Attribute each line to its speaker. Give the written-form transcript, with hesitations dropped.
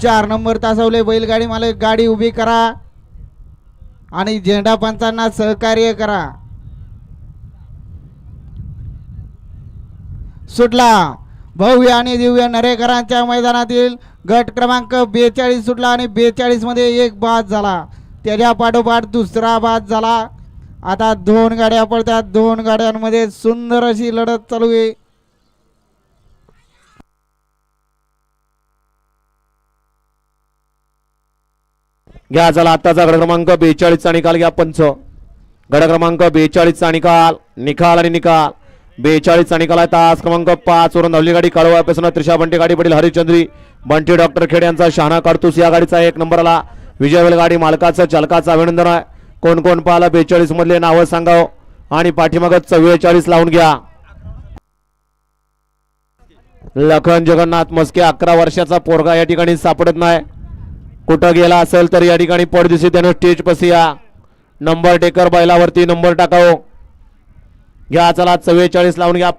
Speaker 1: 4 number तासवले बैलगाडी मालक गाडी उभी करा आणि झेंडा पंचांना सहकार्य करा. सुटला भव्य आणि दिव्य नरेकरांच्या मैदानातील गट क्रमांक 42 सुटला आणि 42 मध्ये एक बाद झाला. त्याच्या पाठोपाठ दुसरा बाद झाला. आता 2 गाड्या पडतात. 2 गाड्यांमध्ये सुंदर अशी लढत चालू आहे.
Speaker 2: घ्या चला आताचा गड क्रमांक 42 चा निकाल घ्या पंच. गड क्रमांक 42 चा निकाल आणि निकाल 42 चा निकाल आहे. तास क्रमांक 5 वरून धावली गाडी काळवा पेसना त्रिशा बंटी गाडी पडील हरिचंद्री बंटी डॉक्टर खेड यांचा शहाणा काढतोस या गाडीचा 1 नंबरला विजय गाडी मालकाचं चालकाचं अभिनंदन आहे. कोण कोण पाहिला 42 मधले नावं सांगाव आणि पाठीमाग 44 लावून घ्या. लखन जगन्नाथ मस्के 11 वर्षाचा पोरगा या ठिकाणी सापडत नाही. कुठं गेला असेल तर या ठिकाणी पडदिशी त्यानं स्टेज पसिया नंबर टेकर बैलावरती नंबर टाकाव. घ्या चला 44 लावून घ्या.